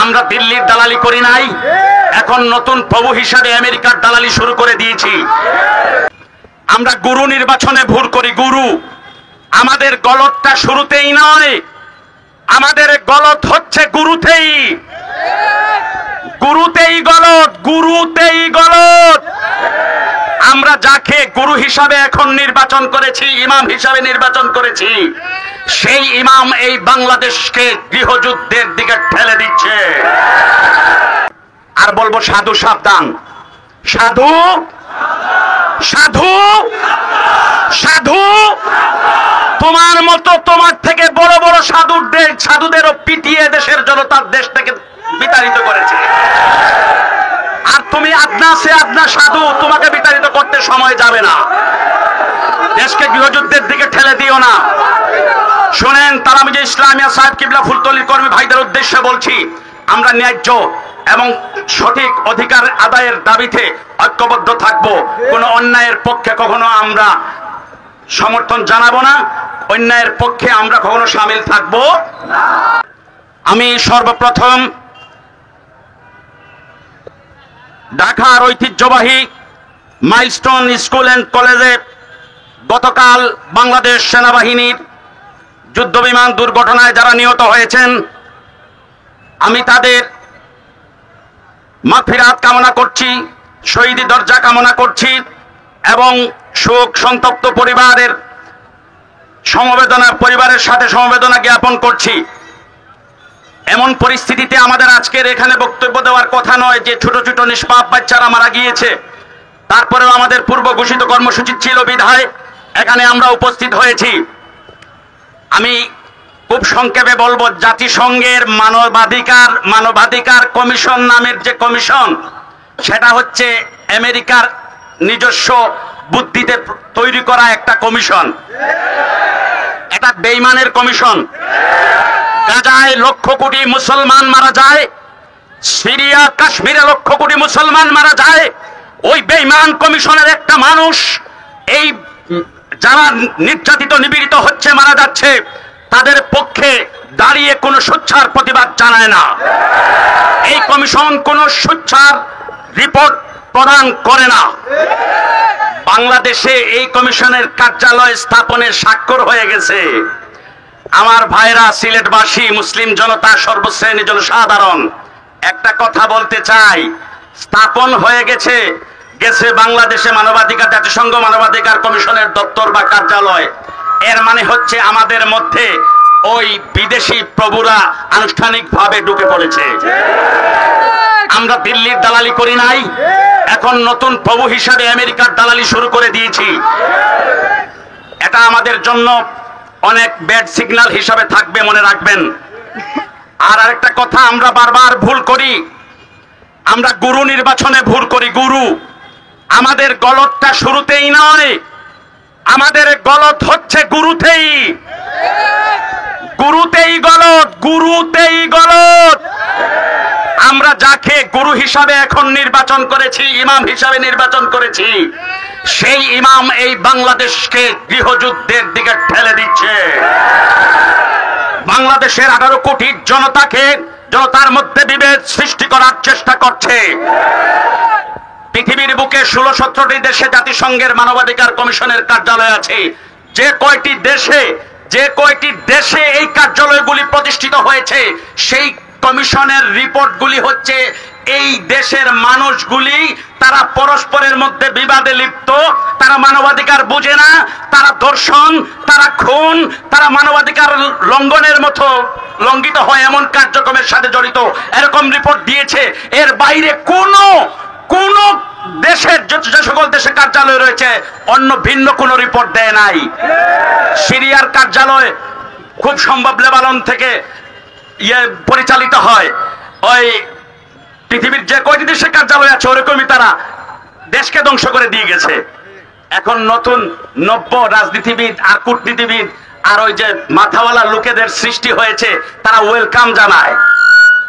আমরা দিল্লির দালালি করি নাই, এখন নতুন প্রভু হিসাবে আমেরিকার দালালি শুরু করে দিয়েছি। আমরা গুরু নির্বাচনে ভুল করি। গুরু আমাদের গলতটা শুরুতেই নয়, আমাদের গলত হচ্ছে গুরুতেই। গুরুতেই গলত, গুরুতেই গলত। আমরা যাকে গুরু হিসাবে এখন নির্বাচন করেছি, ইমাম হিসাবে নির্বাচন করেছি, সেই ইমাম এই বাংলাদেশকে গৃহযুদ্ধের দিকে ঠেলে দিচ্ছে। আর বলবো সাধু সাবধান, সাধু সাধু সাধু। তোমার মতো তোমার থেকে বড় বড় সাধুদেরও পিটিয়ে দেশের জনতার দেশ থেকে বিতাড়িত করেছে। আর তুমি আদনা সাধু, তোমাকে বিতাড়িত করতে সময় যাবে না। দেশকে গৃহযুদ্ধের দিকে ঠেলে দিও না। শোনেন, তালামিজে ইসলামিয়া সাহেব কিবলা ফুলতলির কর্মী ভাইদের উদ্দেশ্যে বলছি, আমরা ন্যায্য এবং সঠিক অধিকার আদায়ের দাবিতে ঐক্যবদ্ধ থাকব। কোন অন্যায়ের পক্ষে কখনো আমরা সমর্থন জানাবো না, অন্যায়ের পক্ষে আমরা কখনো সামিল থাকব না। আমি সর্বপ্রথম ঢাকার ঐতিহ্যবাহী মাইলস্টোন স্কুল অ্যান্ড কলেজে গতকাল বাংলাদেশ সেনাবাহিনীর যুদ্ধবিমান দুর্ঘটনায় যারা নিহত হয়েছেন, আমি তাদের মাগফিরাত কামনা করছি, শহীদি দরজা কামনা করছি এবং শোক সন্তপ্ত পরিবারের সাথে সমবেদনা জ্ঞাপন করছি। এমন পরিস্থিতিতে আমাদের আজকের এখানে বক্তব্য দেওয়ার কথা নয় যে ছোট ছোট নিষ্পাপ বাচ্চারা মারা গিয়েছে। তারপরেও আমাদের পূর্ব ঘোষিত কর্মসূচি ছিল বিধায় এখানে আমরা উপস্থিত হয়েছি। আমি খুব সংক্ষেপে বলবো, জাতিসংঘের মানবাধিকার কমিশন নামের যে কমিশন, সেটা হচ্ছে আমেরিকার নিজস্ব বুদ্ধিতে তৈরি করা একটা কমিশন। এটা বেঈমানের কমিশন। গাজায় লক্ষ কোটি মুসলমান মারা যায়, সিরিয়া কাশ্মীরে লক্ষ কোটি মুসলমান মারা যায়। ওই বেঈমান কমিশনের একটা মানুষ এই যারা নির্যাতিত নিপীড়িত হচ্ছে, মারা যাচ্ছে, তাদের পক্ষে দাঁড়িয়ে কোনো সোচ্চার প্রতিবাদ জানায় না। এই কমিশন কোনো সোচ্চার রিপোর্ট প্রদান করে না। বাংলাদেশে এই কমিশনের কার্যালয় স্থাপনের স্বাক্ষর হয়ে গেছে। আমার ভাইরা, সিলেটবাসী, মুসলিম জনতা, সর্বশ্রেণী জনসাধারণ, একটা কথা বলতে চাই, স্থাপন হয়ে গেছে বাংলাদেশে জাতিসংঘ মানবাধিকার কমিশনের দপ্তর বা কার্যালয়। এর মানে হচ্ছে আমাদের মধ্যে ওই বিদেশি প্রভুরা আনুষ্ঠানিকভাবে ঢুকে পড়েছে। আমরা দিল্লির দালালি করি নাই, এখন নতুন প্রভু হিসাবে আমেরিকার দালালি শুরু করে দিয়েছি। এটা আমাদের জন্য অনেক ব্যাড সিগন্যাল হিসাবে থাকবে, মনে রাখবেন। আর আরেকটা কথা আমরা বারবার ভুল করি, আমরা গুরু নির্বাচনে ভুল করি। গুরু আমাদের গলতটা শুরুতেই নয়, আমাদের গলত হচ্ছে গুরুতেই। গুরুতেই গলত, গুরুতেই গলত। আমরা যাকে গুরু হিসাবে এখন নির্বাচন করেছি, ইমাম হিসাবে নির্বাচন করেছি, সেই ইমাম এই বাংলাদেশকে গৃহযুদ্ধের দিকে ঠেলে দিচ্ছে। বাংলাদেশের 18 কোটি জনতার মধ্যে বিভেদ সৃষ্টি করার চেষ্টা করছে। পৃথিবীর বুকে 16-17টি দেশে জাতিসংঘের মানবাধিকার কমিশনের কার্যালয় আছে। যে কয়টি দেশে এই কার্যালয়গুলি প্রতিষ্ঠিত হয়েছে, সেই কমিশনের রিপোর্টগুলি হচ্ছে এই দেশের মানুষগুলি, তারা পরস্পরের মধ্যে বিবাদে লিপ্ত, তারা মানবাধিকার বুঝে না, তারা ধর্ষণ, তারা খুন, তারা মানবাধিকার লঙ্ঘনের মতো লঙ্ঘিত হয় এমন কার্যক্রমের সাথে জড়িত, এরকম রিপোর্ট দিয়েছে। এর বাইরে কোন দেশের যে সকল দেশে কার্যালয় রয়েছে, অন্য ভিন্ন কোন রিপোর্ট দেয় নাই। সিরিয়ার কার্যালয় খুব সম্ভব লেবানন থেকে পরিচালিত হয়। ওই পৃথিবীর যে কয়টি দেশে কার্যালয় আছে, ওরকমই তারা দেশকে ধ্বংস করে দিয়ে গেছে। এখন নতুন নব্য রাজনীতিবিদ আর কূটনীতিবিদ আর ওই যে মাথাওয়ালা লোকেদের সৃষ্টি হয়েছে, তারা ওয়েলকাম জানায়।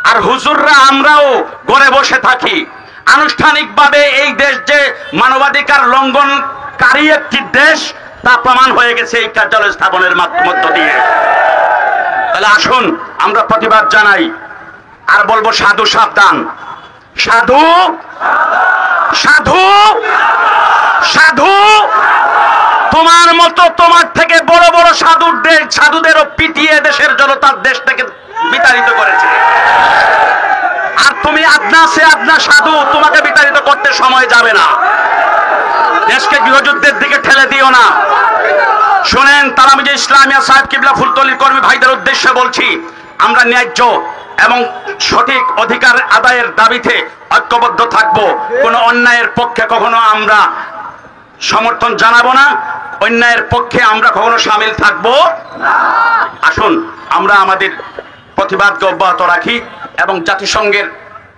আর হুজুররা আমরাও ঘরে বসে থাকি। আনুষ্ঠানিকভাবে এই দেশ যে মানবাধিকার লঙ্ঘনকারী একটি দেশ, তা প্রমাণ হয়ে গেছে এই কার্যালয় স্থাপনের মধ্য দিয়ে। তাহলে আসুন আমরা প্রতিবাদ জানাই। আর বলবো সাধু সাবধান, সাধু সাধু সাধু। তোমার মতো তোমার থেকে বড় বড় সাধুদেরও পিটিয়ে দেশের জনতার দেশ থেকে বিতাড়িত করেছে। আর তুমি আপনা সে আপনা সাধু, তোমাকে বিতাড়িত করতে সময় যাবে না। দেশকে গৃহযুদ্ধের দিকে ঠেলে দিও না। শোনেন, তালামিজে ইসলামিয়া সাহেব কিবলা ফুলতলির কর্মী ভাইদের উদ্দেশ্যে বলছি, আমরা ন্যায্য এবং সঠিক অধিকার আদায়ের দাবিতে ঐক্যবদ্ধ থাকব। কোনো অন্যায়ের পক্ষে কখনো আমরা সমর্থন জানাবো না, অন্যায়ের পক্ষে আমরা কখনো সামিল থাকবো না। আসুন আমরা আমাদের প্রতিবাদকে অব্যাহত রাখি এবং জাতিসংঘের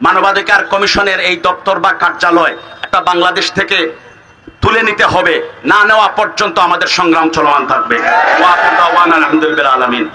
মানবাধিকার কমিশনের এই দপ্তর বা কার্যালয় একটা বাংলাদেশ থেকে তুলে নিতে হবে, না নেওয়া পর্যন্ত আমাদের সংগ্রাম চলমান থাকবে। ওয়া আলহামদুলিল্লাহ আলামিন।